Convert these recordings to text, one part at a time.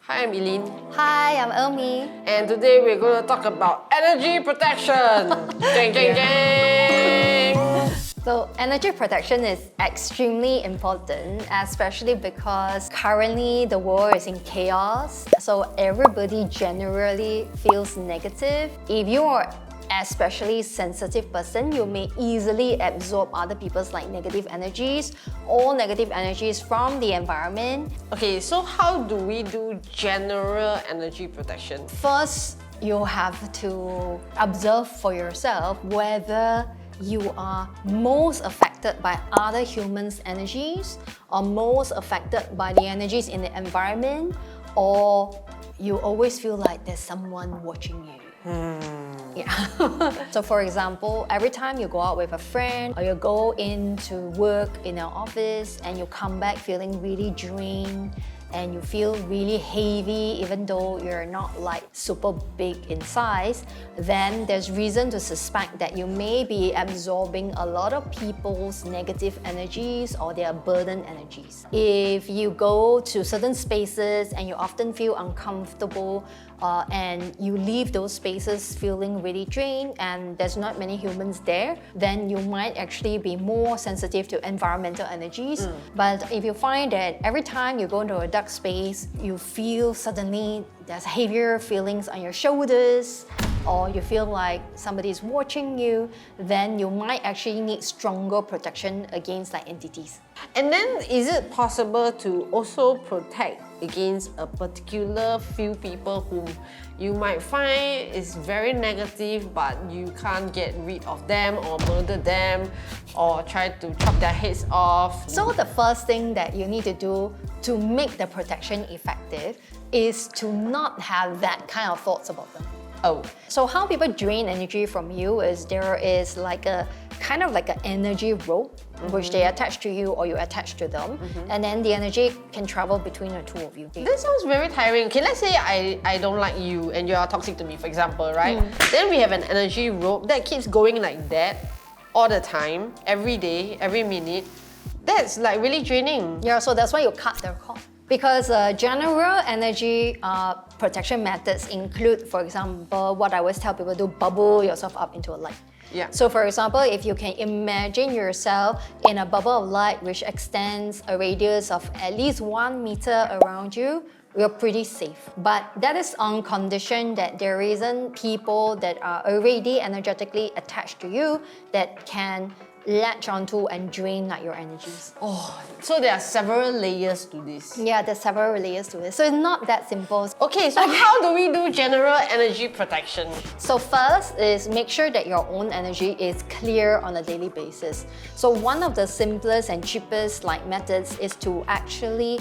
Hi, I'm Eileen, Hi, I'm Elmi. and today we're going to talk about energy protection. Jang, jang, jang! So, energy protection is extremely important, especially because currently the world is in chaos. So, everybody generally feels negative. If you are especially sensitive person, you may easily absorb other people's negative energies or negative energies from the environment. Okay, so how do we do general energy protection? First, you have to observe for yourself whether you are most affected by other humans' energies or most affected by the energies in the environment, or you always feel like there's someone watching you. Yeah. So for example, every time you go out with a friend or you go into work in an office and you come back feeling really drained and you feel really heavy even though you're not super big in size, then there's reason to suspect that you may be absorbing a lot of people's negative energies or their burden energies. If you go to certain spaces and you often feel uncomfortable and you leave those spaces feeling really drained and there's not many humans there, then you might actually be more sensitive to environmental energies. But if you find that every time you go into a dark space, you feel suddenly there's heavier feelings on your shoulders, or you feel like somebody is watching you, then you might actually need stronger protection against entities. And then, is it possible to also protect against a particular few people whom you might find is very negative, but you can't get rid of them or murder them or try to chop their heads off? So the first thing that you need to do to make the protection effective is to not have that kind of thoughts about them. Oh. So how people drain energy from you is there is an energy rope which they attach to you or you attach to them, and then the energy can travel between the two of you. This sounds very tiring. Okay, let's say I don't like you and you are toxic to me, for example, right? Then we have an energy rope that keeps going like that all the time, every day, every minute. That's really draining. Yeah, so that's why you cut their cord. Because general energy protection methods include, for example, what I always tell people, to bubble yourself up into a light. Yeah. So for example, if you can imagine yourself in a bubble of light which extends a radius of at least 1 meter around you, you're pretty safe. But that is on condition that there isn't people that are already energetically attached to you that can latch onto and drain your energies. Oh, so there are several layers to this. Yeah, there's several layers to this. So it's not that simple. Okay, so how do we do general energy protection? So first is make sure that your own energy is clear on a daily basis. So one of the simplest and cheapest methods is to actually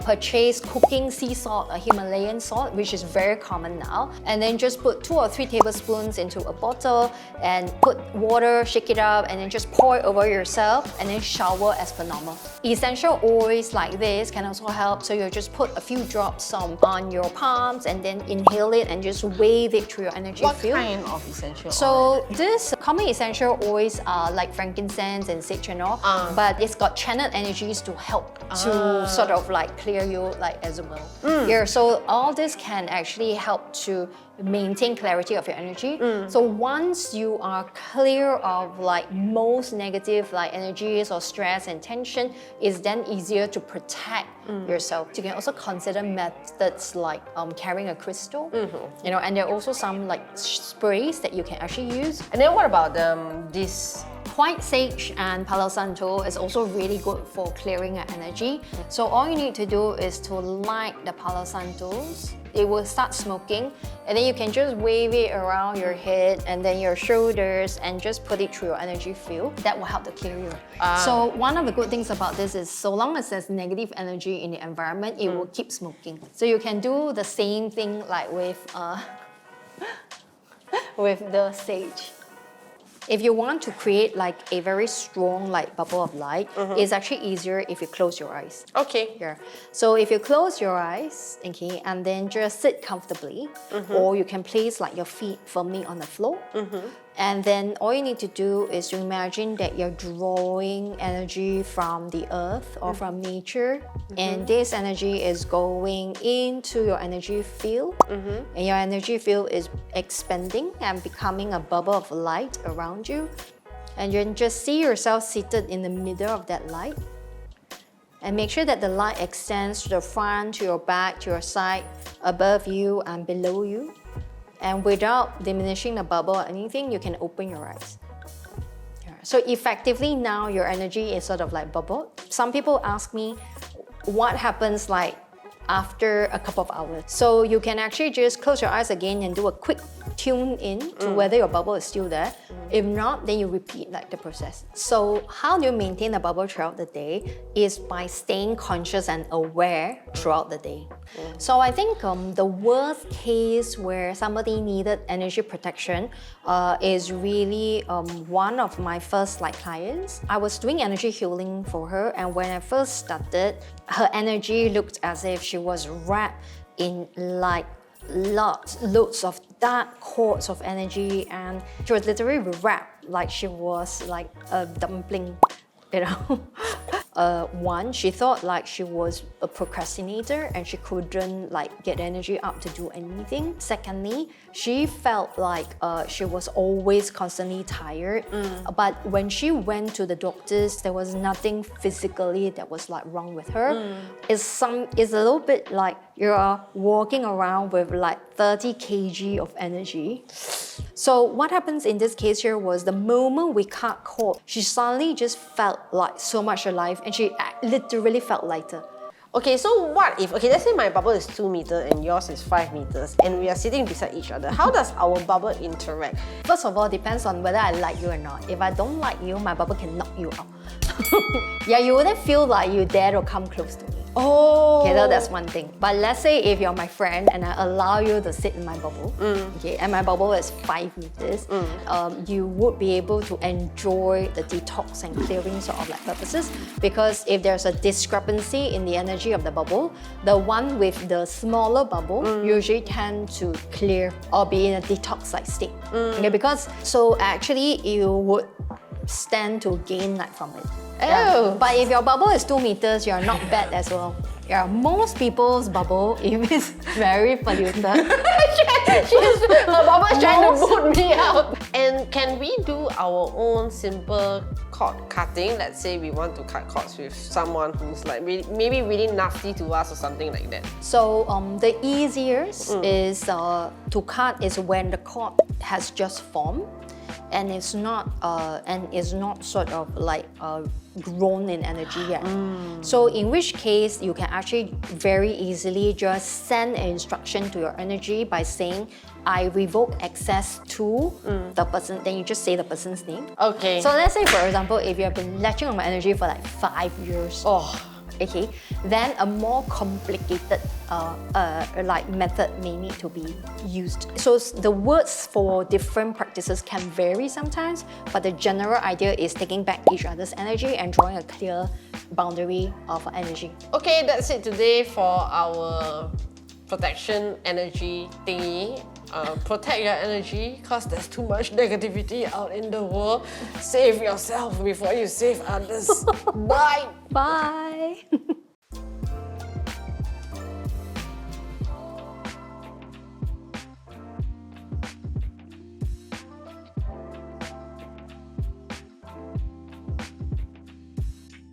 purchase cooking sea salt, a Himalayan salt, which is very common now, and then just put 2 or 3 tablespoons into a bottle and put water, shake it up, and then just pour it over yourself and then shower as per normal. Essential oils like this can also help, so you just put a few drops on your palms and then inhale it and just wave it through your energy field. What kind of essential oil? So this common essential oils are like frankincense and sage and all, but it's got channeled energies to help to sort of clear you as well. Yeah, so all this can actually help to maintain clarity of your energy. So once you are clear of most negative energies or stress and tension, it's then easier to protect yourself. You can also consider methods like carrying a crystal, and there are also some sprays that you can actually use. And then what about this? White sage and Palo Santo is also really good for clearing your energy. So all you need to do is to light the Palo Santos. It will start smoking, and then you can just wave it around your head and then your shoulders and just put it through your energy field. That will help to clear you. So one of the good things about this is so long as there's negative energy in the environment, it will keep smoking. So you can do the same thing with the sage. If you want to create a very strong bubble of light, it's actually easier if you close your eyes. Okay. Yeah. So if you close your eyes, okay, and then just sit comfortably, or you can place your feet firmly on the floor, And then all you need to do is to imagine that you're drawing energy from the earth or from nature, and this energy is going into your energy field, and your energy field is expanding and becoming a bubble of light around you. And you just see yourself seated in the middle of that light. And make sure that the light extends to the front, to your back, to your side, above you and below you. And without diminishing the bubble or anything, you can open your eyes. So effectively now your energy is sort of like bubbled. Some people ask me what happens like after a couple of hours. So you can actually just close your eyes again and do a quick tune in to whether your bubble is still there. If not, then you repeat like the process. So how do you maintain a bubble throughout the day is by staying conscious and aware throughout the day. So I think the worst case where somebody needed energy protection is really one of my first clients. I was doing energy healing for her, and when I first started, her energy looked as if she was wrapped in loads of dark cords of energy, and she was literally wrapped like she was like a dumpling, you know. One, she thought like she was a procrastinator and she couldn't get energy up to do anything. Secondly, she felt like she was always constantly tired. But when she went to the doctors, there was nothing physically that was wrong with her. It's a little bit like you're walking around with 30 kg of energy. So what happens in this case here was the moment we cut cord, she suddenly just felt so much alive, and she literally felt lighter. Okay, so what if, let's say my bubble is 2 meters and yours is 5 meters and we are sitting beside each other. How does our bubble interact? First of all, depends on whether I like you or not. If I don't like you, my bubble can knock you out. Yeah, you wouldn't feel like you dare to come close to me. Oh. Okay, so that's one thing. But let's say if you're my friend and I allow you to sit in my bubble, okay, and my bubble is 5 meters, you would be able to enjoy the detox and clearing sort of purposes, because if there's a discrepancy in the energy of the bubble, the one with the smaller bubble usually tend to clear or be in a detox state. Okay, because so actually you would stand to gain from it. Oh. But if your bubble is 2 meters, you're not bad as well. Yeah, most people's bubble, if it's very polluted, her bubble is trying to boot me out. And can we do our own simple cord cutting? Let's say we want to cut cords with someone who's maybe really nasty to us or something like that. So the easiest is to cut is when the cord has just formed and it's not sort of grown in energy yet. So in which case you can actually very easily just send an instruction to your energy by saying, I revoke access to the person, then you just say the person's name. Okay. So let's say, for example, if you have been latching on my energy for 5 years, okay, then a more complicated method may need to be used. So the words for different practices can vary sometimes, but the general idea is taking back each other's energy and drawing a clear boundary of energy. Okay, that's it today for our protection energy thingy. Protect your energy because there's too much negativity out in the world. Save yourself before you save others. Bye! Bye!